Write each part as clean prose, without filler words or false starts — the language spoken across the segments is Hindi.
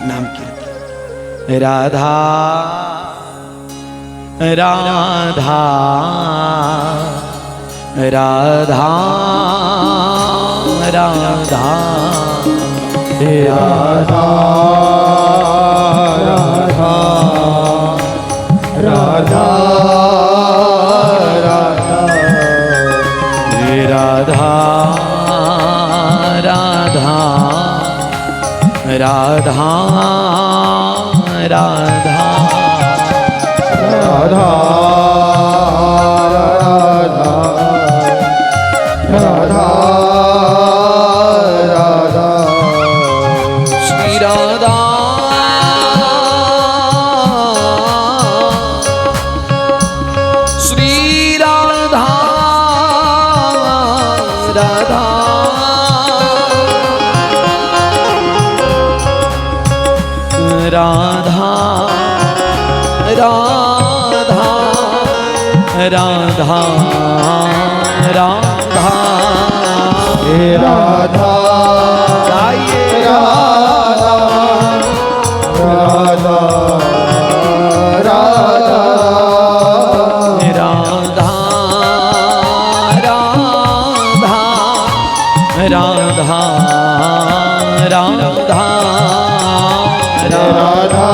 नाम कीर्तन। राधा राधा राधा राधा राधा राधा राधा राधा राधा राधा राधा राधा राधा राधा श्री राधा श्री राधा राधा राधा राधा राधा राधा गाइए राधा राधा राधा राधा राधा राधा राधा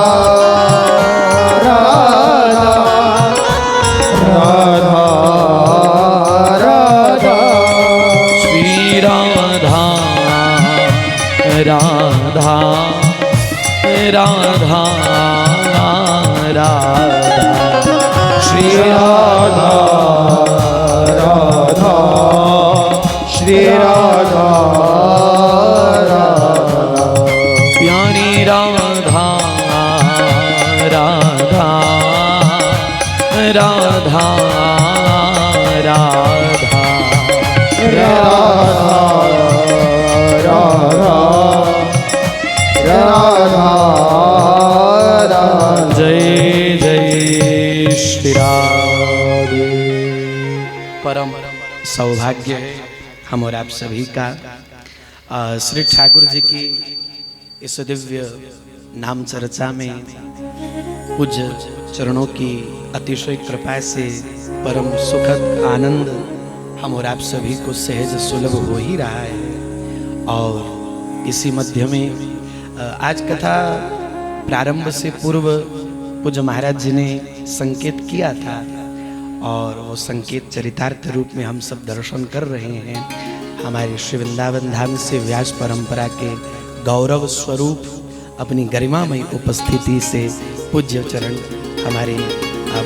राधा राधा श्री राधा राधा राधा राधा श्री राधा राधा श्री राधा प्यारी राधा राधा राधा जय जय श्री राधे। परम सौभाग्य है हम और आप सभी का श्री ठाकुर जी की इस दिव्य नाम चर्चा में पूज्य चरणों की अतिशय कृपा से परम सुखद आनंद हम और आप सभी को सहज सुलभ हो ही रहा है। और इसी मध्य में आज कथा प्रारंभ से पूर्व पूज्य महाराज जी ने संकेत किया था और वो संकेत चरितार्थ रूप में हम सब दर्शन कर रहे हैं। हमारे श्री वृंदावन धाम से व्यास परंपरा के गौरव स्वरूप अपनी गरिमामय उपस्थिति से पूज्य चरण हमारे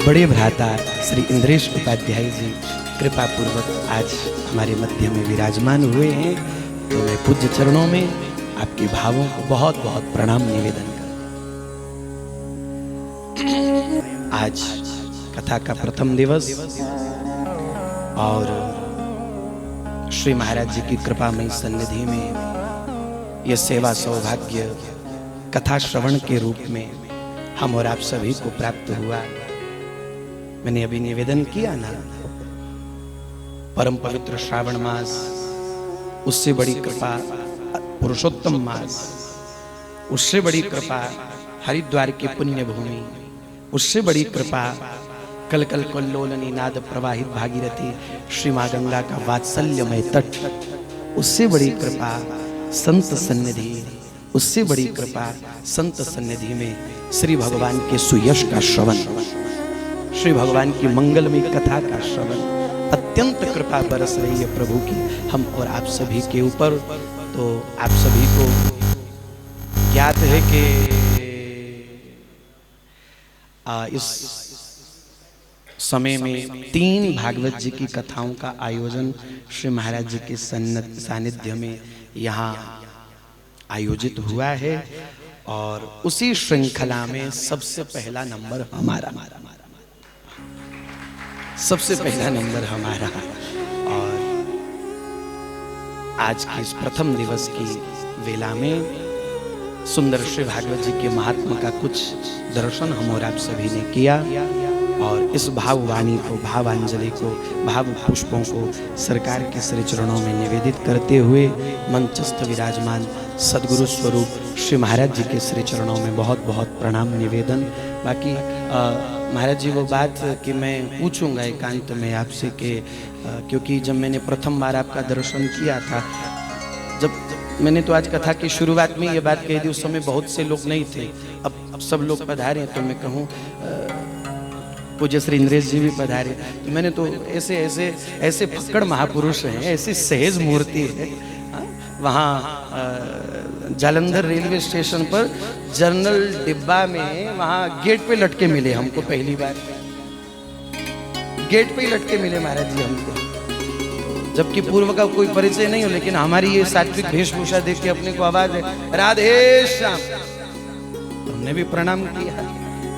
बड़े भ्राता श्री इंद्रेश उपाध्याय जी कृपा पूर्वक आज हमारे मध्य में विराजमान हुए हैं। तो मैं पूज्य चरणों में आपके भावों को बहुत बहुत प्रणाम निवेदन करता। आज कथा का प्रथम दिवस और श्री महाराज जी की कृपामयी सन्निधि में यह सेवा सौभाग्य कथा श्रवण के रूप में हम और आप सभी को प्राप्त हुआ। मैंने अभी निवेदन किया ना, परम पवित्र श्रावण मास, उससे बड़ी कृपा पुरुषोत्तम मास, उससे बड़ी कृपा हरिद्वार की पुण्य भूमि, उससे बड़ी कृपा कल कल कल्लोल निनाद प्रवाहित भागीरथी श्री मां गंगा का वात्सल्यमय तट, उससे बड़ी कृपा संत सन्निधि, उससे बड़ी कृपा संत सन्निधि में श्री भगवान के सुयश का श्रवण, श्री भगवान की मंगलमय कथा का श्रवण, अत्यंत कृपा बरस रही है प्रभु की हम और आप सभी के ऊपर। तो आप सभी को ज्ञात है कि इस समय में 3 भागवत जी की कथाओं का आयोजन श्री महाराज जी के सानिध्य में यहाँ आयोजित हुआ है और उसी श्रृंखला में सबसे पहला नंबर हमारा, सबसे पहला नंबर हमारा। और आज के इस प्रथम दिवस की वेला में सुंदर श्री भागवत जी के महात्मा का कुछ दर्शन हम और आप सभी ने किया और इस भाववाणी को, भावांजलि को, भाव पुष्पों को सरकार के श्री चरणों में निवेदित करते हुए मंचस्थ विराजमान सदगुरु स्वरूप श्री महाराज जी के श्री चरणों में बहुत बहुत प्रणाम निवेदन। बाकी महाराज जी वो बात कि मैं पूछूंगा एकांत में आपसे कि क्योंकि जब मैंने प्रथम बार आपका दर्शन किया था, जब मैंने तो आज कथा की शुरुआत में ये बात कही थी, उस समय बहुत से लोग नहीं थे, अब सब लोग पधारे, तो मैं कहूँ पूज्य श्री इंद्रेश जी भी पधारे, तो मैंने तो ऐसे ऐसे ऐसे फक्कड़ महापुरुष हैं, ऐसी सहज मूर्ति है। वहाँ जालंधर रेलवे स्टेशन पर जनरल डिब्बा में वहाँ गेट पे लटके मिले हमको, पहली बार गेट पे ही लटके मिले महाराज जी हमको, जबकि पूर्व का कोई परिचय नहीं हो, लेकिन हमारी ये सात्विक वेशभूषा देख के अपने को आवाज है राधे श्याम, तो हमने भी प्रणाम किया।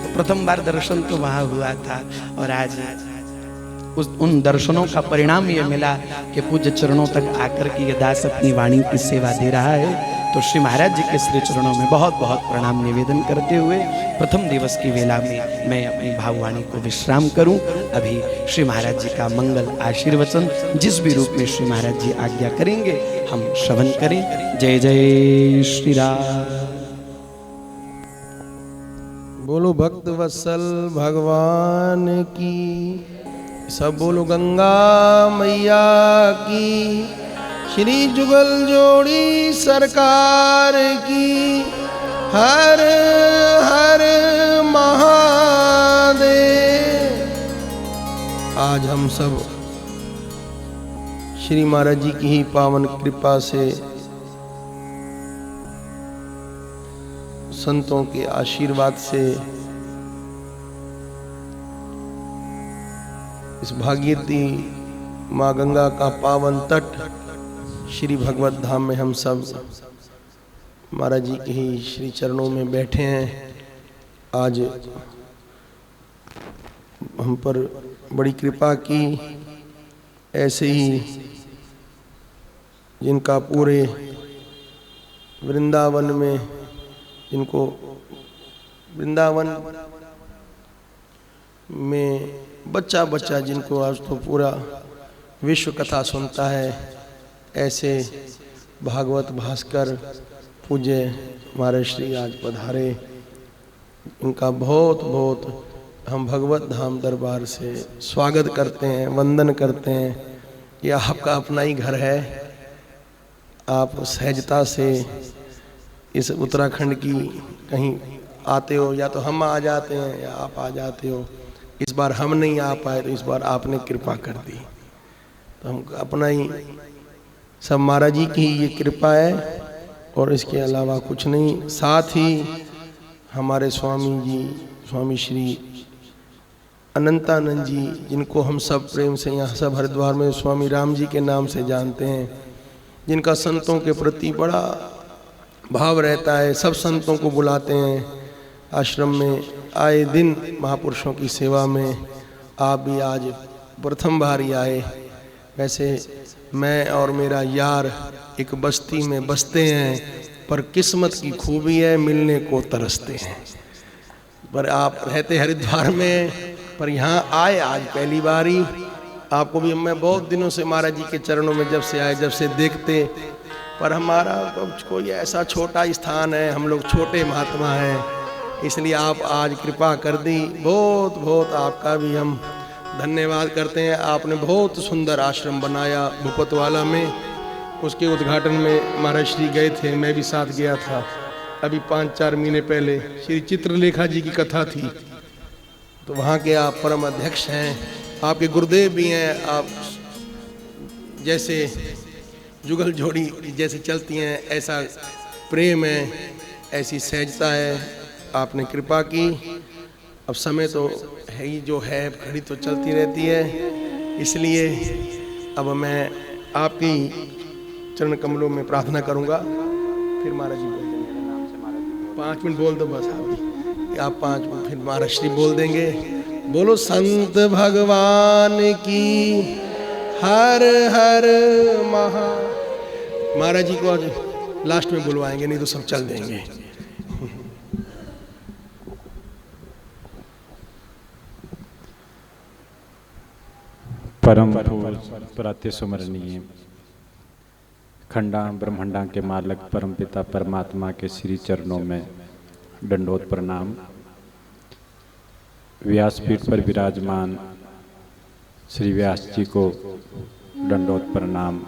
तो प्रथम बार दर्शन तो वहां हुआ था, और आज उन दर्शनों का परिणाम ये मिला कि पूज्य चरणों तक आकर के ये दास अपनी वाणी की सेवा दे रहा है। तो श्री महाराज जी के श्री चरणों में बहुत बहुत प्रणाम निवेदन करते हुए प्रथम दिवस की वेला में मैं अपनी भाववाणी को विश्राम करूं। अभी श्री महाराज जी का मंगल आशीर्वचन जिस भी रूप में श्री महाराज जी आज्ञा करेंगे हम श्रवण करें। जय जय श्री राम। बोलो भक्त वत्सल भगवान की, सब बोलो गंगा मैया की, श्री जुगल जोड़ी सरकार की, हर हर महादेव। आज हम सब श्री महाराज जी की ही पावन कृपा से, संतों के आशीर्वाद से इस भागीरथी माँ गंगा का पावन तट श्री भगवत धाम में हम सब महाराज जी के ही श्री चरणों में बैठे हैं। आज हम पर बड़ी कृपा की, ऐसे ही जिनका पूरे वृंदावन में, जिनको वृंदावन में बच्चा बच्चा जिनको आज तो पूरा विश्व कथा सुनता है, ऐसे भागवत भास्कर पूज्य महाराज श्री आज पधारे। इनका बहुत बहुत हम भगवत धाम दरबार से स्वागत करते हैं, वंदन करते हैं। यह आपका अपना ही घर है, आप सहजता से इस उत्तराखंड की कहीं आते हो, या तो हम आ जाते हैं या आप आ जाते हो। इस बार हम नहीं आ पाए तो इस बार आपने कृपा कर दी, तो हम अपना ही सब महाराज जी की ये कृपा है और इसके अलावा कुछ नहीं। साथ ही हमारे स्वामी जी, स्वामी श्री अनंतानंद जी, जिनको हम सब प्रेम से यहाँ सब हरिद्वार में स्वामी राम जी के नाम से जानते हैं, जिनका संतों के प्रति बड़ा भाव रहता है, सब संतों को बुलाते हैं आश्रम में, आए दिन महापुरुषों की सेवा में। आप भी आज प्रथम बार ही आए। वैसे मैं और मेरा यार एक बस्ती में बसते हैं, पर किस्मत की खूबी है मिलने को तरसते हैं। पर आप रहते हरिद्वार में, पर यहाँ आए आज पहली बार ही। आपको भी मैं बहुत दिनों से महाराज जी के चरणों में जब से आए, जब से देखते, पर हमारा तो कोई ऐसा छोटा स्थान है, हम लोग छोटे महात्मा हैं, इसलिए आप आज कृपा कर दी। बहुत बहुत आपका भी हम धन्यवाद करते हैं। आपने बहुत सुंदर आश्रम बनाया भूपतवाला में, उसके उद्घाटन में महाराज श्री गए थे, मैं भी साथ गया था। अभी 5-4 महीने पहले श्री चित्रलेखा जी की कथा थी, तो वहाँ के आप परम अध्यक्ष हैं, आपके गुरुदेव भी हैं। आप जैसे जुगल जोड़ी जैसे चलती हैं, ऐसा प्रेम है, ऐसी सहजता है, आपने कृपा की। अब समय तो है ही जो है, घड़ी तो चलती रहती है, इसलिए अब मैं आपकी चरण कमलों में प्रार्थना करूंगा। फिर महाराज जी बोल देंगे, 5 मिनट बोल दो बस आप 5 मिनट, फिर महाराज श्री बोल देंगे। बोलो संत भगवान की, हर हर महाराज जी को आज लास्ट में बुलवाएंगे, नहीं तो सब चल देंगे। परम पूज प्रातः सुमरणीय खंडा ब्रह्मंडा के मालक परम पिता परमात्मा के श्री चरणों में दंडोत प्रणाम। व्यासपीठ पर विराजमान श्री व्यास जी को दंडोत प्रणाम।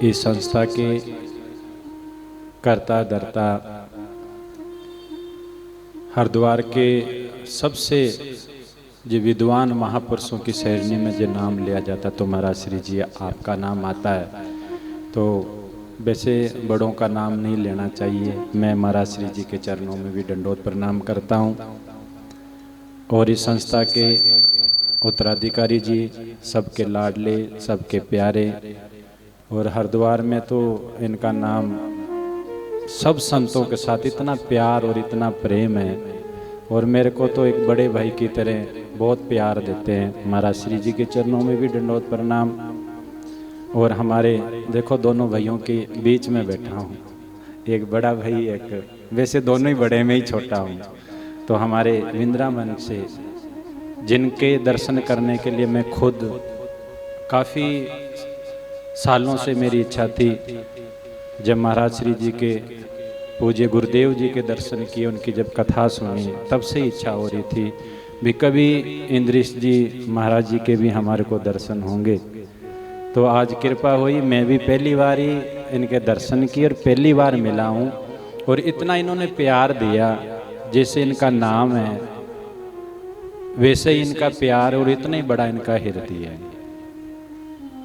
इस संस्था के कर्ता धर्ता हरिद्वार के सबसे जो विद्वान महापुरुषों की श्रेणी में जो नाम लिया जाता तो महाराज श्री जी आपका नाम आता है। तो वैसे बड़ों का नाम नहीं लेना चाहिए। मैं महाराज श्री जी के चरणों में भी दंडोत प्रणाम करता हूँ। और इस संस्था के उत्तराधिकारी जी सबके लाडले सबके प्यारे, और हरिद्वार में तो इनका नाम सब संतों के साथ इतना प्यार और इतना प्रेम है, और मेरे को तो एक बड़े भाई की तरह बहुत प्यार देते हैं। महाराज श्री जी के चरणों में भी दंडोत प्रणाम। और हमारे देखो दोनों भाइयों के बीच में बैठा हूँ, एक बड़ा भाई एक, वैसे दोनों ही बड़े में ही छोटा हूँ। तो हमारे वृंदावन से जिनके दर्शन करने के लिए मैं खुद काफ़ी सालों से मेरी इच्छा थी, जब महाराज श्री जी के पूज्य गुरुदेव जी के दर्शन किए, उनकी जब कथा सुनी तब से इच्छा हो रही थी भी कभी इंद्रिश जी महाराज जी के भी हमारे को दर्शन होंगे। तो आज कृपा हुई, मैं भी पहली बार ही इनके दर्शन किए और पहली बार मिला हूँ। और इतना इन्होंने प्यार दिया, जैसे इनका नाम है वैसे ही इनका प्यार, और इतना ही बड़ा इनका हृदय है।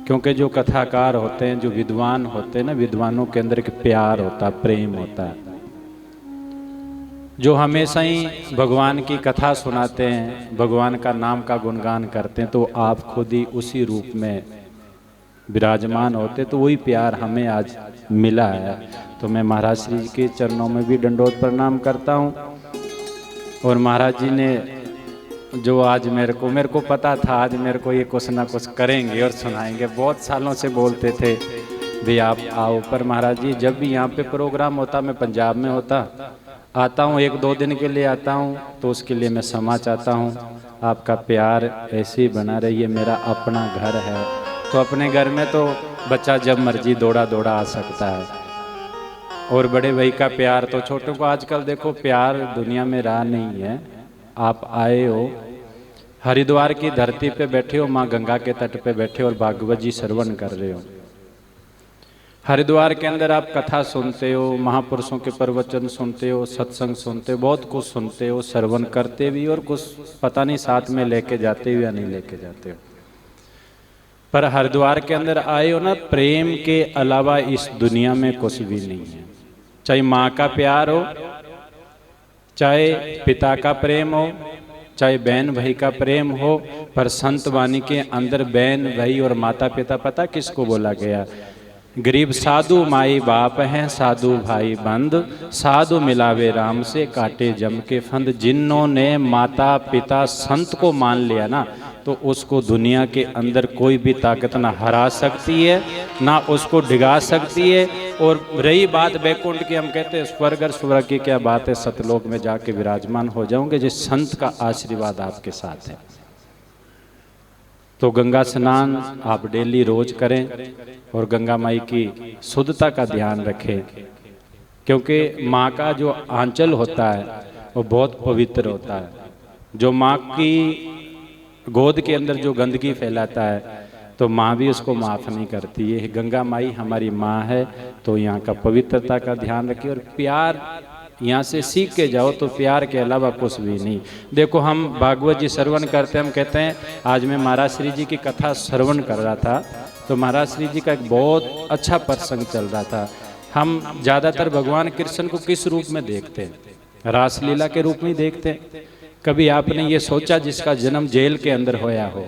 क्योंकि जो कथाकार होते हैं, जो विद्वान होते हैं ना, विद्वानों के अंदर एक प्यार होता है, प्रेम होता है, जो हमेशा ही भगवान की कथा सुनाते हैं, भगवान का नाम का गुणगान करते हैं। तो आप खुद ही उसी रूप में विराजमान होते, तो वही प्यार हमें आज मिला है। तो मैं महाराज श्री जी के चरणों में भी दंडोत प्रणाम करता हूँ। और महाराज जी ने जो आज मेरे को पता था आज मेरे को ये कुछ ना कुछ करेंगे और सुनाएंगे। बहुत सालों से बोलते थे भी आप आओ, पर महाराज जी जब भी यहाँ पे प्रोग्राम होता, मैं पंजाब में आता हूँ, 1-2 दिन के लिए आता हूँ, तो उसके लिए मैं क्षमा चाहता हूँ। आपका प्यार ऐसे ही बना रही है। मेरा अपना घर है, तो अपने घर में तो बच्चा जब मर्जी दौड़ा आ सकता है। और बड़े भाई का प्यार तो छोटों को, आजकल देखो प्यार दुनिया में रहा नहीं है। आप आए हो, हरिद्वार की धरती पे बैठे हो, माँ गंगा के तट पे बैठे हो और भागवत जी श्रवण कर रहे हो। हरिद्वार के अंदर आप कथा सुनते हो, महापुरुषों के प्रवचन सुनते हो, सत्संग सुनते हो, बहुत कुछ सुनते हो, श्रवण करते भी, और कुछ पता नहीं साथ में लेके जाते हो या नहीं लेके जाते हो। पर हरिद्वार के अंदर आए हो ना, प्रेम के अलावा इस दुनिया में कुछ भी नहीं है। चाहे माँ का प्यार हो, चाहे पिता का प्रेम हो, चाहे बहन भाई का प्रेम हो, पर संत वाणी के अंदर बहन भाई और माता पिता पता किसको बोला गया? गरीब साधु माई बाप हैं, साधु भाई बंद, साधु मिलावे राम से काटे जम के फंद। जिन्होंने माता पिता संत को मान लिया ना, तो उसको दुनिया के अंदर कोई भी ताकत ना हरा सकती है, ना उसको डिगा सकती है। और रही बात बैकुंठ की, हम कहते हैं स्वर्ग और स्वर्ग की क्या बात है, सतलोक में जाके विराजमान हो जाओगे जिस संत का आशीर्वाद आपके साथ है। तो गंगा स्नान आप डेली रोज करें और गंगा माई की शुद्धता का ध्यान रखें, क्योंकि माँ का जो आंचल होता है वो बहुत पवित्र होता है। जो माँ की गोद के अंदर जो गंदगी फैलाता है, तो माँ भी उसको माफ़ नहीं करती है। गंगा माई हमारी माँ है, तो यहाँ का पवित्रता का ध्यान रखिए। और प्यार यहाँ से सीख के जाओ, तो प्यार के अलावा कुछ भी नहीं। देखो हम भागवत जी श्रवण करते हैं, हम कहते हैं, आज मैं महाराज श्री जी की कथा श्रवण कर रहा था, तो महाराज श्री जी का एक बहुत अच्छा प्रसंग चल रहा था। हम ज़्यादातर भगवान कृष्ण को किस रूप में देखते हैं? रासलीला के रूप में देखते हैं। कभी आपने ये सोचा जिसका जन्म जेल के अंदर होया हो,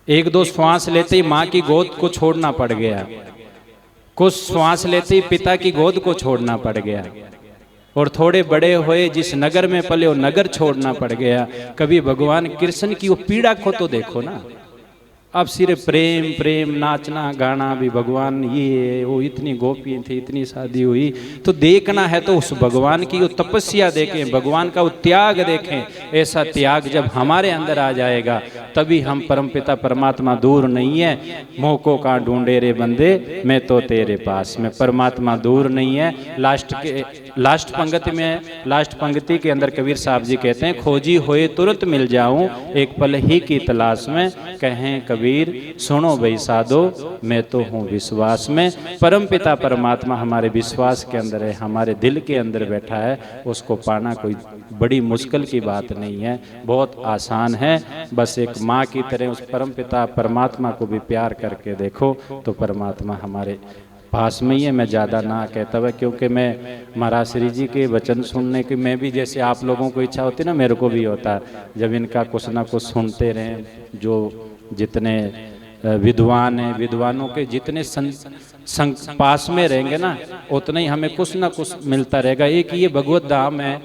1-2 श्वास लेते ही माँ की गोद को छोड़ना पड़ गया, कुछ श्वास लेते ही पिता की गोद को छोड़ना पड़ गया, और थोड़े बड़े हुए जिस नगर में पले वो नगर छोड़ना पड़ गया। कभी भगवान कृष्ण की वो पीड़ा को तो देखो ना, अब सिर्फ प्रेम प्रेम, नाचना गाना भी भगवान ये वो, इतनी गोपियाँ थी, इतनी शादी हुई। तो देखना है तो उस भगवान की वो तपस्या देखें, भगवान का वो त्याग देखें। ऐसा त्याग जब हमारे अंदर आ जाएगा तभी हम परमपिता परमात्मा दूर नहीं है। मोह को कहाँ ढूंढे रे बंदे, मैं तो तेरे पास में। परमात्मा दूर नहीं है। लास्ट पंक्ति के अंदर कबीर साहब जी कहते हैं, खोजी होए तुरंत मिल जाऊं, एक पल ही की तलाश में। कहें कबीर सुनो भाई साधो, मैं तो हूँ विश्वास में। परमपिता परमात्मा हमारे विश्वास के अंदर है, हमारे दिल के अंदर बैठा है। उसको पाना कोई बड़ी मुश्किल की बात नहीं है, बहुत आसान है। बस एक माँ की तरह उस परमपिता परमात्मा को भी प्यार करके देखो तो परमात्मा हमारे पास में ही है। मैं ज़्यादा ना कहता हुआ, क्योंकि मैं महाराज श्री जी के वचन सुनने की, मैं भी जैसे आप लोगों को इच्छा होती है ना, मेरे को भी होता है जब इनका कुछ ना कुछ सुनते रहें। जो जितने विद्वान हैं, विद्वानों के जितने पास में रहेंगे ना, उतना ही हमें कुछ ना कुछ मिलता रहेगा। एक ये भगवत धाम है,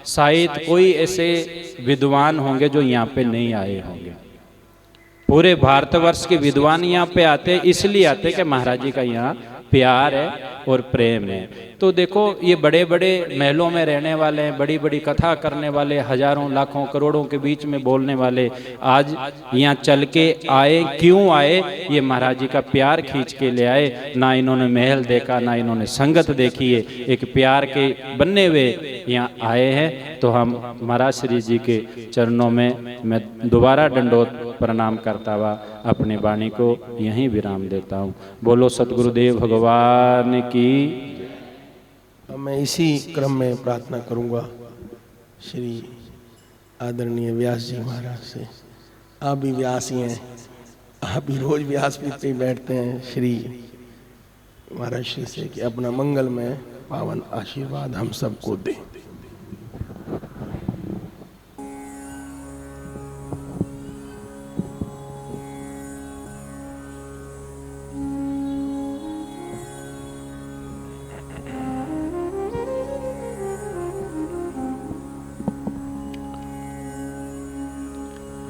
शायद कोई ऐसे विद्वान होंगे जो यहाँ पे नहीं आए होंगे। पूरे भारतवर्ष के विद्वान यहाँ पे आते हैं, इसलिए आते हैं कि महाराज जी का यहाँ प्यार है और प्रेम है। तो देखो ये बड़े बड़े महलों में रहने वाले हैं, बड़ी बड़ी कथा करने वाले, हजारों लाखों करोड़ों के बीच में बोलने वाले, आज यहाँ चल के आए। क्यों आए? ये महाराज जी का प्यार खींच के ले आए। ना इन्होंने महल देखा, ना इन्होंने संगत देखी है, एक प्यार के बनने हुए यहाँ आए हैं। तो हम महाराज श्री जी के चरणों में मैं दोबारा दंडोत प्रणाम करता हुआ अपनी वाणी को यहीं विराम देता हूँ। बोलो सतगुरुदेव भगवान की। मैं इसी क्रम में प्रार्थना करूंगा श्री आदरणीय व्यास जी महाराज से। आप भी व्यास ही हैं, आप भी रोज व्यासपीठ पे बैठते हैं। श्री महाराज श्री से कि अपना मंगलमय पावन आशीर्वाद हम सबको दें।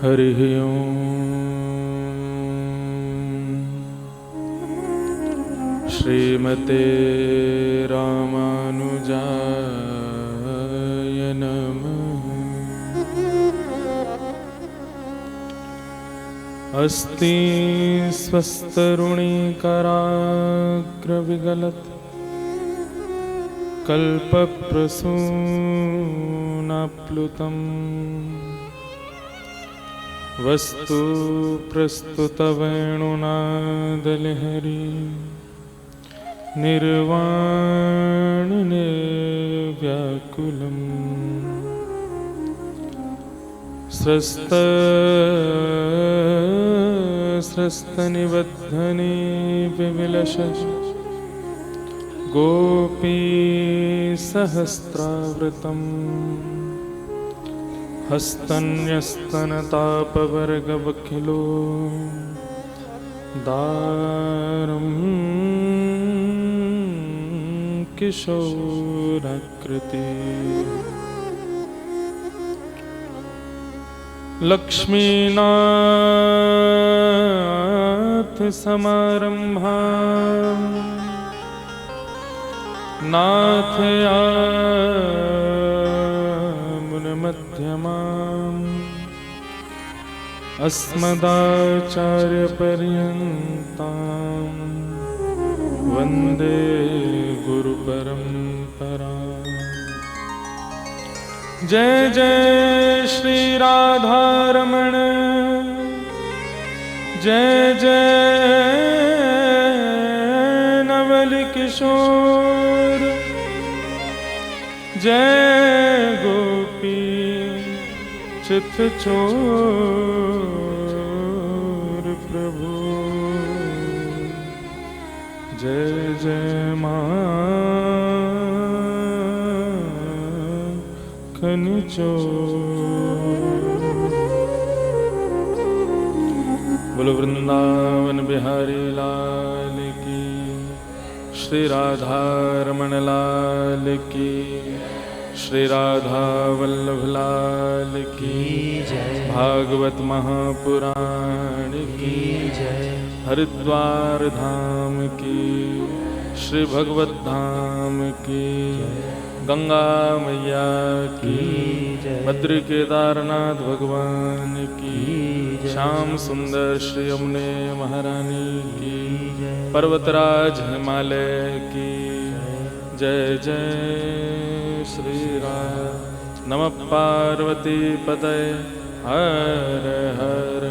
हरि ओम। श्रीमते रामानुजाय नमः। अस्ति स्वस्तरुणीकराग्रविगलत् कल्पप्रसूनाप्लुतम् वस्तु प्रस्तुतवेणुनादलहरी निर्वाण निर्व्याकुलम् स्रस्तनिबद्धने विविलशश गोपी सहस्रावृतम् हस्तन्यस्तनतापवर्गवखिलो दारं किशोराकृति लक्ष्मीनाथ समारंभां नाथयामुनमध्यमाम् अस्मदाचार्यपर्यन्तां वन्दे गुरुपरम्पराम्। जय जय श्री राधारमण, जय जय नवल किशोर, जय गोपी चित चोर प्रभु, जय जय माखन चोर। बोलो वृंदावन बिहारी लाल की, श्री राधा रमण लाल की, श्री राधा वल्लभ लाल की जय। भागवत महापुराण की जय। हरिद्वार धाम की श्री भगवत धाम की गंगा मैया की बद्री केदारनाथ भगवान की श्याम सुंदर श्री यमुने महारानी की पर्वतराज हिमालय की जय जय श्री राम। नमः पार्वती पतये हर हर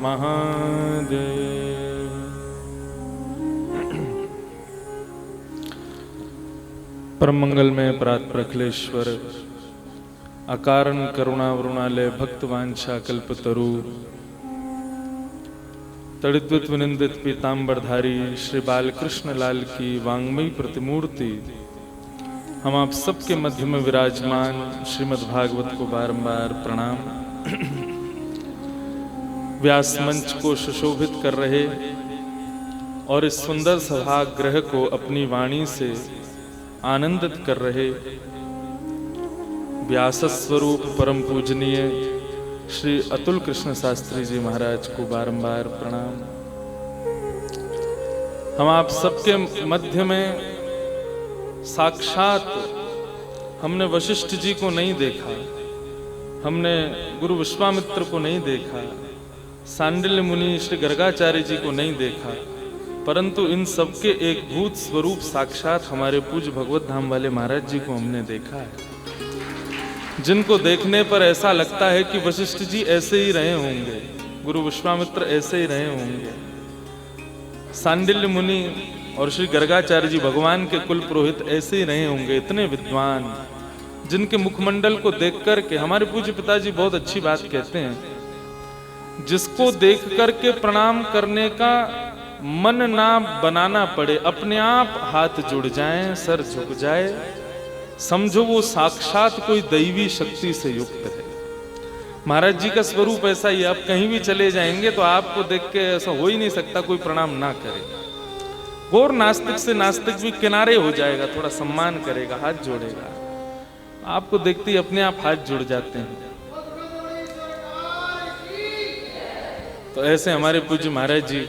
महादेव। परम मंगल में प्रात प्रखलेश्वर अकारण करुणा वरुणालय भक्त वांछा कल्पतरु तड़िद्वित विनिंदित पीतांबरधारी श्री बालकृष्ण लाल की वांग्मयी प्रतिमूर्ति हम आप सबके मध्य में विराजमान श्रीमद् भागवत को बारंबार प्रणाम। व्यास मंच को सुशोभित कर रहे और इस सुंदर सभागृह को अपनी वाणी से आनंदित कर रहे व्यास स्वरूप परम पूजनीय श्री अतुल कृष्ण शास्त्री जी महाराज को बारंबार प्रणाम। हम आप सबके मध्य में साक्षात हमने वशिष्ठ जी को नहीं देखा, हमने गुरु विश्वामित्र को नहीं देखा, सांडिल्य मुनि श्री गर्गाचार्य जी को नहीं देखा, परंतु इन सबके एक भूत स्वरूप साक्षात हमारे पूज्य भगवत धाम वाले महाराज जी को हमने देखा है, जिनको देखने पर ऐसा लगता है कि वशिष्ठ जी ऐसे ही रहे होंगे, गुरु विश्वामित्र ऐसे ही रहे होंगे, सांडिल्य मुनि और श्री गर्गाचार्य जी भगवान के कुल पुरोहित ऐसे ही रहे होंगे, इतने विद्वान, जिनके मुखमंडल को देख करके हमारे पूज्य पिताजी बहुत अच्छी बात कहते हैं, जिसको देख करके प्रणाम करने का मन ना बनाना पड़े, अपने आप हाथ जुड़ जाएं, सर झुक जाए, समझो वो साक्षात कोई दैवी शक्ति से युक्त है। महाराज जी का स्वरूप ऐसा ही, आप कहीं भी चले जाएंगे तो आपको देख के ऐसा हो ही नहीं सकता कोई प्रणाम ना करे। गौर नास्तिक से नास्तिक भी किनारे हो जाएगा, थोड़ा सम्मान करेगा, हाथ जोड़ेगा, आपको देखते ही अपने आप हाथ जुड़ जाते हैं। तो ऐसे हमारे पूज्य महाराज जी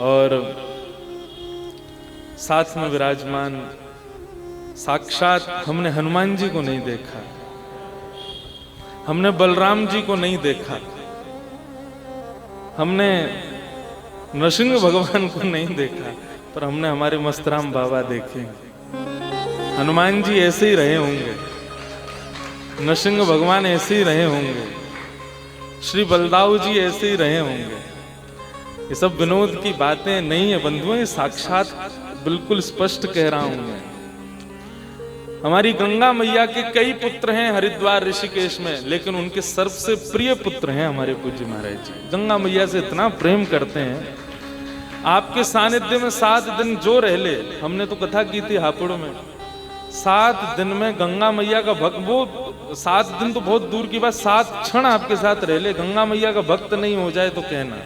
और साथ में विराजमान साक्षात हमने हनुमान जी को नहीं देखा, हमने बलराम जी को नहीं देखा, हमने नृसिंह भगवान को नहीं देखा, पर हमने हमारे मस्तराम बाबा देखे। हनुमान जी ऐसे ही रहे होंगे, नृसिंह भगवान ऐसे ही रहे होंगे, श्री बलदाऊ जी ऐसे ही रहे होंगे। ये सब विनोद की बातें नहीं है बंधुओं, ये साक्षात बिल्कुल स्पष्ट कह रहा हूं मैं। हमारी गंगा मैया के कई पुत्र हैं हरिद्वार ऋषिकेश में, लेकिन उनके सबसे प्रिय पुत्र हैं हमारे पूज्य महाराज जी। गंगा मैया से इतना प्रेम करते हैं, आपके सानिध्य में 7 दिन जो रह ले, हमने तो कथा की थी हापुड़ में, 7 दिन में गंगा मैया का भक्त, वो 7 दिन तो बहुत दूर की बात, 7 क्षण आपके साथ रह ले, गंगा मैया का भक्त नहीं हो जाए तो कहना।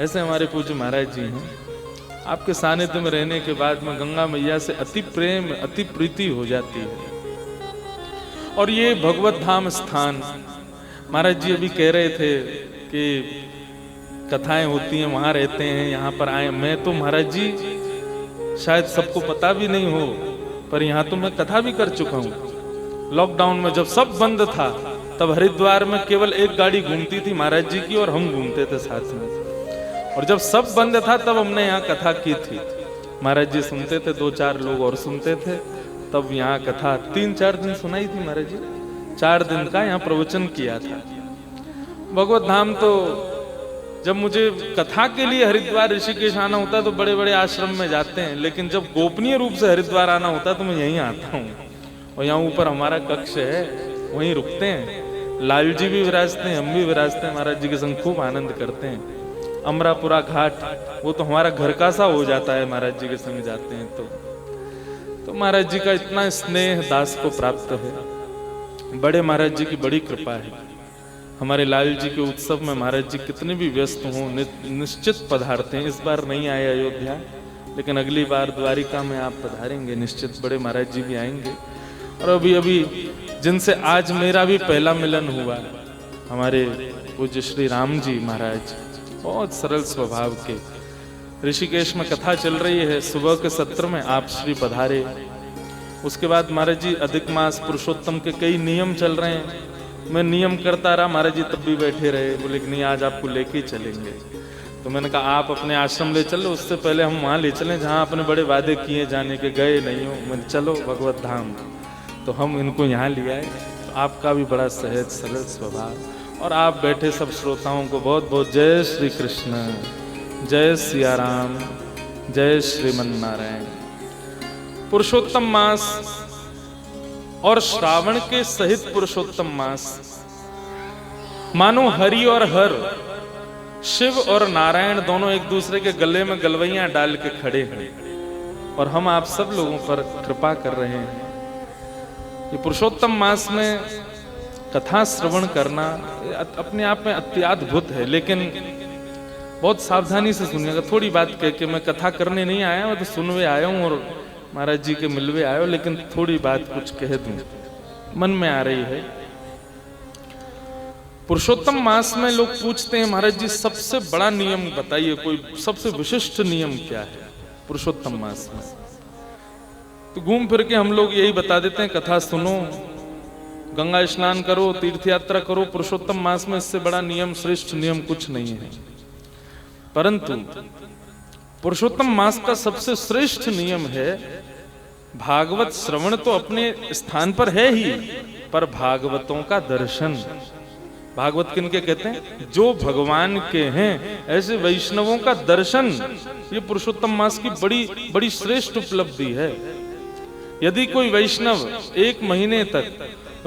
ऐसे हमारे पूज्य महाराज जी हैं, आपके सानिध्य में रहने के बाद में गंगा मैया से अति प्रेम अति प्रीति हो जाती है। और ये भगवत धाम स्थान, महाराज जी अभी कह रहे थे कि कथाएं होती हैं वहां रहते हैं, यहाँ पर आए। मैं तो महाराज जी शायद सबको पता भी नहीं हो, पर यहाँ तो मैं कथा भी कर चुका हूँ। लॉकडाउन में जब सब बंद था, तब हरिद्वार में केवल एक गाड़ी घूमती थी महाराज जी की, और हम घूमते थे साथ में। और जब सब बंद था तब हमने यहाँ कथा की थी, महाराज जी सुनते थे, 2-4 लोग और सुनते थे, तब यहाँ कथा 3-4 दिन सुनाई थी महाराज जी, 4 दिन का यहाँ प्रवचन किया था। भगवत धाम तो जब मुझे कथा के लिए हरिद्वार ऋषिकेश आना होता है तो बड़े बड़े आश्रम में जाते हैं, लेकिन जब गोपनीय रूप से हरिद्वार आना होता है तो मैं यहीं आता हूँ। और यहाँ ऊपर हमारा कक्ष है, वहीं रुकते हैं, लाल जी भी विराजते हैं, हम भी विराजते हैं, महाराज जी के संग खूब आनंद करते हैं। अमरापुरा घाट वो तो हमारा घर का सा हो जाता है, महाराज जी के संग जाते हैं तो महाराज जी का इतना स्नेह दास को प्राप्त है। बड़े महाराज जी की बड़ी कृपा है। हमारे लाल जी के उत्सव में महाराज जी कितने भी व्यस्त हों निश्चित पधारते हैं। इस बार नहीं आए अयोध्या, लेकिन अगली बार द्वारिका में आप पधारेंगे निश्चित, बड़े महाराज जी भी आएंगे। और अभी अभी जिनसे आज मेरा भी पहला मिलन हुआ, हमारे पूज्य श्री राम जी महाराज, बहुत सरल स्वभाव के। ऋषिकेश में कथा चल रही है, सुबह के सत्र में आप श्री पधारे। उसके बाद महाराज जी अधिक मास पुरुषोत्तम के कई नियम चल रहे हैं, मैं नियम करता रहा, महाराज जी तब भी बैठे रहे, बोले कि नहीं आज आपको लेके ही चलेंगे। तो मैंने कहा आप अपने आश्रम ले चलो, उससे पहले हम वहाँ ले चलें जहाँ आपने बड़े वादे किए जाने के, गए नहीं हो। मैंने चलो भगवत धाम, तो हम इनको यहाँ ले आए। तो आपका भी बड़ा सहज सरल स्वभाव, और आप बैठे सब श्रोताओं को बहुत बहुत जय श्री कृष्ण, जय सिया राम, जय श्रीमन नारायण। पुरुषोत्तम मास और श्रावण के सहित पुरुषोत्तम मास, मानो हरि और हर, शिव और नारायण दोनों एक दूसरे के गले में गलवैयां डाल के खड़े हैं, और हम आप सब लोगों पर कृपा कर रहे हैं। ये पुरुषोत्तम मास में कथा श्रवण करना अपने आप में अत्यद्भुत है, लेकिन बहुत सावधानी से सुनिएगा। थोड़ी बात कह के मैं कथा करने नहीं आया, मैं तो सुनवे आया हूँ और महाराज जी के मिलवे आयो, लेकिन थोड़ी बात कुछ कह दूं, मन में आ रही है। पुरुषोत्तम मास में लोग पूछते हैं महाराज जी सबसे बड़ा नियम बताइए, कोई सबसे विशिष्ट नियम क्या है पुरुषोत्तम मास में। तो घूम फिर के हम लोग यही बता देते हैं, कथा सुनो, गंगा स्नान करो, तीर्थ यात्रा करो। पुरुषोत्तम मास में इससे बड़ा नियम, श्रेष्ठ नियम कुछ नहीं है। परंतु पुरुषोत्तम मास का सबसे श्रेष्ठ नियम है भागवत श्रवण। तो अपने स्थान पर है ही, पर भागवतों का दर्शन। भागवत किनके कहते हैं? जो भगवान के हैं, ऐसे वैष्णवों का दर्शन, ये पुरुषोत्तम मास की बड़ी बड़ी श्रेष्ठ उपलब्धि है। यदि कोई वैष्णव एक महीने तक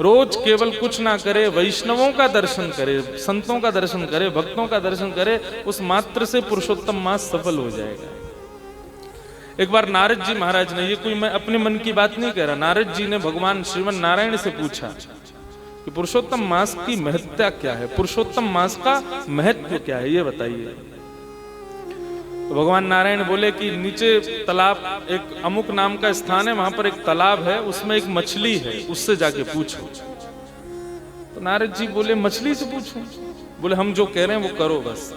रोज केवल कुछ ना करे, वैष्णवों का दर्शन करे, संतों का दर्शन करे, भक्तों का दर्शन करे, उस मात्र से पुरुषोत्तम मास सफल हो जाएगा। एक बार नारद जी महाराज ने, ये कोई मैं अपने मन की बात नहीं कह रहा, नारद जी ने भगवान श्रीमन नारायण से पूछा कि पुरुषोत्तम मास की महत्ता क्या है, पुरुषोत्तम मास का महत्व क्या है, ये बताइए। तो भगवान नारायण बोले कि नीचे तालाब, एक अमुक नाम का स्थान है, वहां पर एक तालाब है, उसमें एक मछली है, उससे जाके पूछो। तो नारद जी बोले मछली से पूछो? बोले हम जो कह रहे हैं वो करो बस।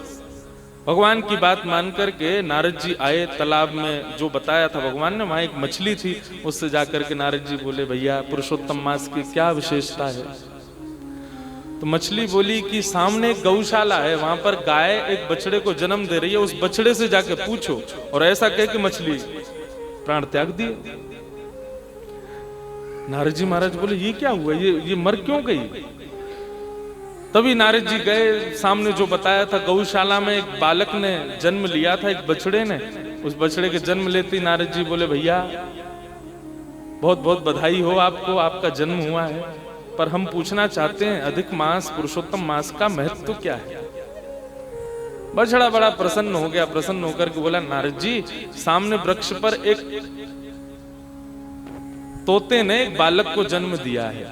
भगवान की बात मान करके नारद जी आए, तालाब में जो बताया था भगवान ने, वहां एक मछली थी, उससे जाकर के नारद जी बोले भैया पुरुषोत्तम मास की क्या विशेषता है। तो मछली बोली कि सामने एक गौशाला है, वहां पर गाय एक बछड़े को जन्म दे रही है, उस बछड़े से जाके पूछो। और ऐसा कह के मछली प्राण त्याग दिए। नारद जी महाराज बोले ये क्या हुआ, ये मर क्यों गई? तभी नारद जी गए, सामने जो बताया था, गौशाला में एक बालक ने जन्म लिया था, एक बछड़े ने। उस बछड़े के जन्म लेते ही नारद जी बोले भैया बहुत बहुत बधाई हो आपको, आपका जन्म हुआ है, पर हम पूछना चाहते हैं अधिक मास पुरुषोत्तम मास का महत्व क्या है। बछड़ा बड़ा प्रसन्न हो गया, प्रसन्न होकर के बोला नारद जी सामने वृक्ष पर एक तोते ने एक बालक को जन्म दिया है,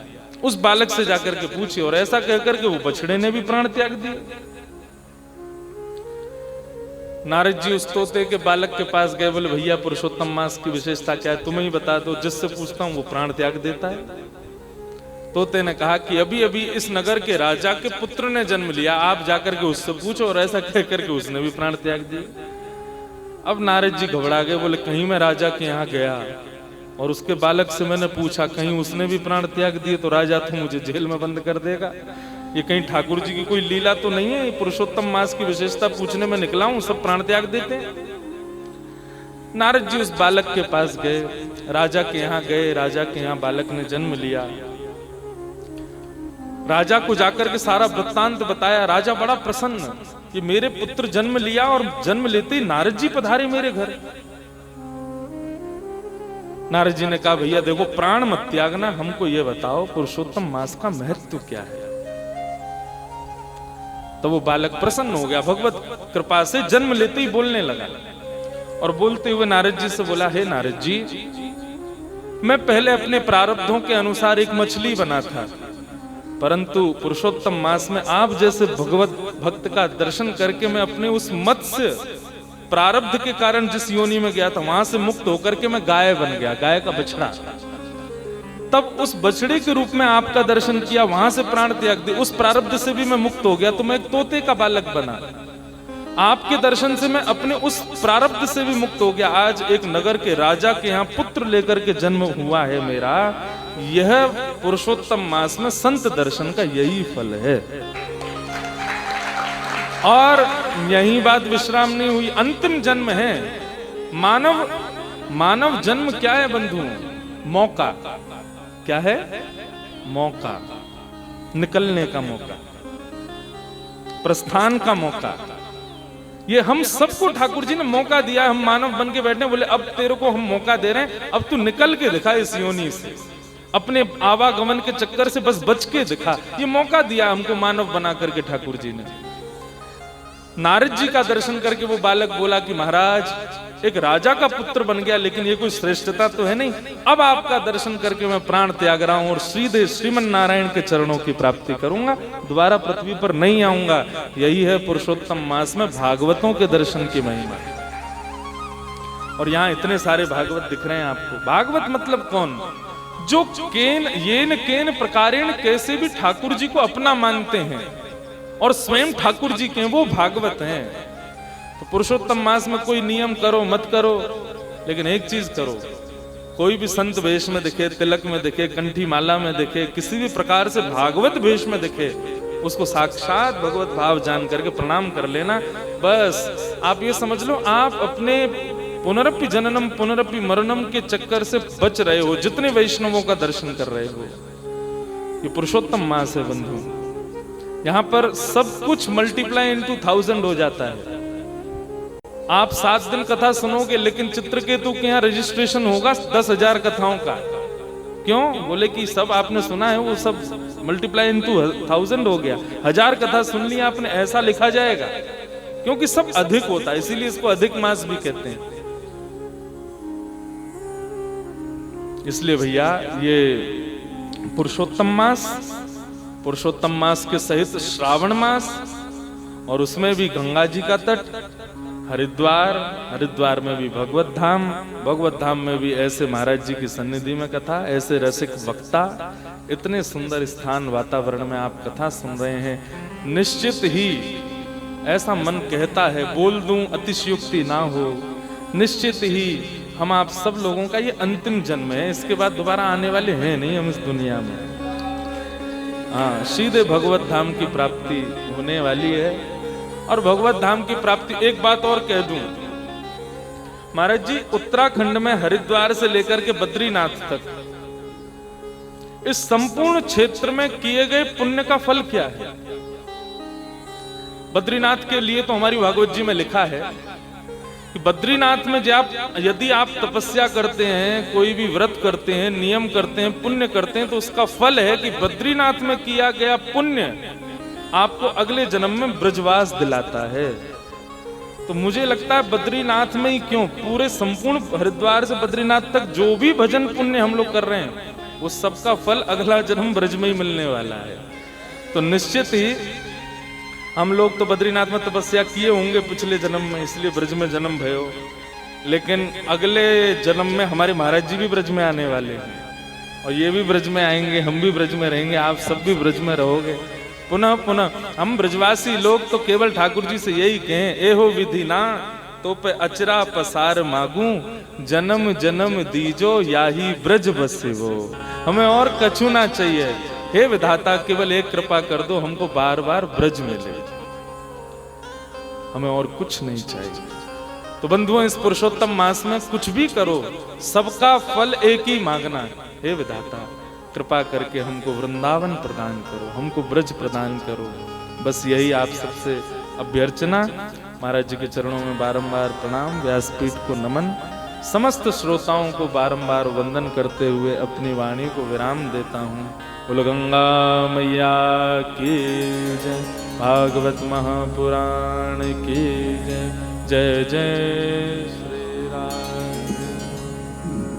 उस बालक से जाकर के पूछिए। और ऐसा कहकर के वो बछड़े ने भी प्राण त्याग दिए। नारद जी उस तोते के बालक के पास गए, बोले भैया पुरुषोत्तम मास की विशेषता क्या है, तुम्हें ही बता दो, जिससे पूछता हूं वो प्राण त्याग देता है। तोते ने कहा कि अभी अभी इस नगर के राजा के पुत्र ने जन्म लिया, आप जाकर के उससे पूछो। और ऐसा कहकर के उसने भी प्राण त्याग दिए। अब नारद जी घबरा गए, बोले कहीं मैं राजा के यहाँ गया और उसके बालक से मैंने पूछा, कहीं उसने भी प्राण त्याग दिए तो राजा तो मुझे जेल में बंद कर देगा। ये कहीं ठाकुर जी की कोई लीला तो नहीं है? पुरुषोत्तम मास की विशेषता पूछने में निकला हूं, सब प्राण त्याग देते हैं। नारद जी उस बालक के पास गए, राजा के यहाँ गए, राजा के यहाँ बालक ने जन्म लिया। राजा को जाकर के सारा वृत्तांत बताया। राजा बड़ा प्रसन्न कि मेरे पुत्र जन्म लिया, और जन्म लेते ही नारद जी पधारे मेरे घर। नारद जी ने कहा भैया देखो प्राण मत त्यागना, हमको ये बताओ पुरुषोत्तम मास का महत्व क्या है। तो वो बालक प्रसन्न हो गया, भगवत कृपा से जन्म लेते ही बोलने लगा। और बोलते हुए नारद जी से बोला, हे नारद जी, मैं पहले अपने प्रारब्धों के अनुसार एक मछली बना था, परंतु पुरुषोत्तम मास में आप जैसे भगवत भक्त का दर्शन करके मैं अपने उस मत्स्य प्रारब्ध के कारण जिस योनि में गया था, वहां से मुक्त होकर के मैं गाय बन गया, गाय का बछड़ा। तब उस बछड़े के रूप में आपका दर्शन किया, वहां से प्राण त्याग दिए, उस प्रारब्ध से भी मैं मुक्त हो गया, तो मैं एक तोते का बालक बना। आपके दर्शन से मैं अपने उस प्रारब्ध से भी मुक्त हो गया। आज एक नगर के राजा के यहाँ पुत्र लेकर के जन्म हुआ है मेरा। यह पुरुषोत्तम मास में संत दर्शन का यही फल है। और यही बात विश्राम नहीं हुई, अंतिम जन्म है। मानव जन्म क्या है बंधुओं? मौका। क्या है? मौका, निकलने का मौका, प्रस्थान का मौका। ये हम सबको ठाकुर जी ने मौका दिया। हम मानव बन के बैठे, बोले अब तेरे को हम मौका दे रहे हैं, अब तू निकल के दिखा इस योनि से, अपने आवागमन के चक्कर से बस बच के दिखा। ये मौका दिया हमको मानव बना करके ठाकुर जी ने। नारद जी का दर्शन करके वो बालक बोला कि महाराज एक राजा का पुत्र बन गया, लेकिन ये कोई श्रेष्ठता तो है नहीं। अब आपका दर्शन करके मैं प्राण त्याग रहा हूं और सीधे श्रीमन नारायण के चरणों की प्राप्ति करूंगा, दोबारा पृथ्वी पर नहीं आऊंगा। यही है पुरुषोत्तम मास में भागवतों के दर्शन की महिमा। और यहाँ इतने सारे भागवत दिख रहे हैं आपको। भागवत मतलब कौन? जो केन प्रकारेण कैसे भी ठाकुर जी को अपना मानते हैं और स्वयं ठाकुर जी के, वो भागवत हैं। तो पुरुषोत्तम मास में कोई नियम करो मत करो, लेकिन एक चीज करो, कोई भी संत वेश में दिखे, तिलक में दिखे, कंठी माला में दिखे, किसी भी प्रकार से भागवत वेश में दिखे, उसको साक्षात भगवत भाव जान करके प्रणाम कर लेना। बस आप ये समझ लो, आप अपने पुनरपि जननम पुनरपि मरणम के चक्कर से बच रहे हो, जितने वैष्णवों का दर्शन कर रहे हो। ये पुरुषोत्तम मास है बंधु। यहाँ पर सब कुछ मल्टीप्लाई इनटू 1000 हो जाता है। आप 7 दिन कथा सुनोगे, लेकिन चित्रकेतु के यहाँ रजिस्ट्रेशन होगा 10,000 कथाओं का। क्यों? बोले कि सब आपने सुना है, वो सब मल्टीप्लाई इनटू 1000 हो गया। 1000 कथा सुन लिया आपने, ऐसा लिखा जाएगा, क्योंकि सब अधिक होता है, इसीलिए इसको अधिक मास भी कहते हैं। इसलिए भैया ये पुरुषोत्तम मास के सहित श्रावण मास, और उसमें भी गंगा जी का तट, हरिद्वार में भी भगवत धाम में भी ऐसे महाराज जी की सन्निधि में कथा, ऐसे रसिक वक्ता, इतने सुंदर स्थान वातावरण में आप कथा सुन रहे हैं। निश्चित ही ऐसा मन कहता है, बोल दूं अतिशयोक्ति ना हो, निश्चित ही हम आप सब लोगों का ये अंतिम जन्म है। इसके बाद दोबारा आने वाले हैं नहीं हम इस दुनिया में। हाँ, सीधे भगवत धाम की प्राप्ति होने वाली है। और भगवत धाम की प्राप्ति, एक बात और कह दूं महाराज जी, उत्तराखंड में हरिद्वार से लेकर के बद्रीनाथ तक, इस संपूर्ण क्षेत्र में किए गए पुण्य का फल क्या है? बद्रीनाथ के लिए तो हमारी भागवत जी में लिखा है कि बद्रीनाथ में यदि आप तपस्या करते हैं, कोई भी व्रत करते हैं, नियम करते हैं, पुण्य करते हैं, तो उसका फल है कि बद्रीनाथ में किया गया पुण्य आपको अगले जन्म में ब्रजवास दिलाता है। तो मुझे लगता है बद्रीनाथ में ही क्यों, पूरे संपूर्ण हरिद्वार से बद्रीनाथ तक जो भी भजन पुण्य हम लोग कर रहे हैं, वो सबका फल अगला जन्म ब्रज में ही मिलने वाला है। तो निश्चित ही हम लोग तो बद्रीनाथ में तपस्या किए होंगे पिछले जन्म में, इसलिए ब्रज में जन्म भयो, लेकिन अगले जन्म में हमारे महाराज जी भी ब्रज में आने वाले हैं, और ये भी ब्रज में आएंगे, हम भी ब्रज में रहेंगे, आप सब भी ब्रज में रहोगे। पुनः पुनः हम ब्रजवासी लोग तो केवल ठाकुर जी से यही कहें, एहो विधि ना तो पे अचरा पसार मागू, जन्म जन्म दीजो याही ब्रज बसिवो। हमें और कछु ना चाहिए, हे विधाता केवल एक कृपा कर दो, हमको बार बार ब्रज में ले, हमें और कुछ नहीं चाहिए। तो बंधुओं, इस पुरुषोत्तम मास में कुछ भी करो, सबका फल एक ही मांगना है, हे विधाता कृपा करके हमको वृंदावन प्रदान करो, हमको ब्रज प्रदान करो। बस यही आप सबसे अभ्यर्चना। महाराज जी के चरणों में बारंबार प्रणाम, व्यासपीठ को नमन, समस्त श्रोताओं को बारंबार वंदन करते हुए अपनी वाणी को विराम देता हूँ। बोलो गंगा मैया की जय, भागवत महापुराण की जय, जय जय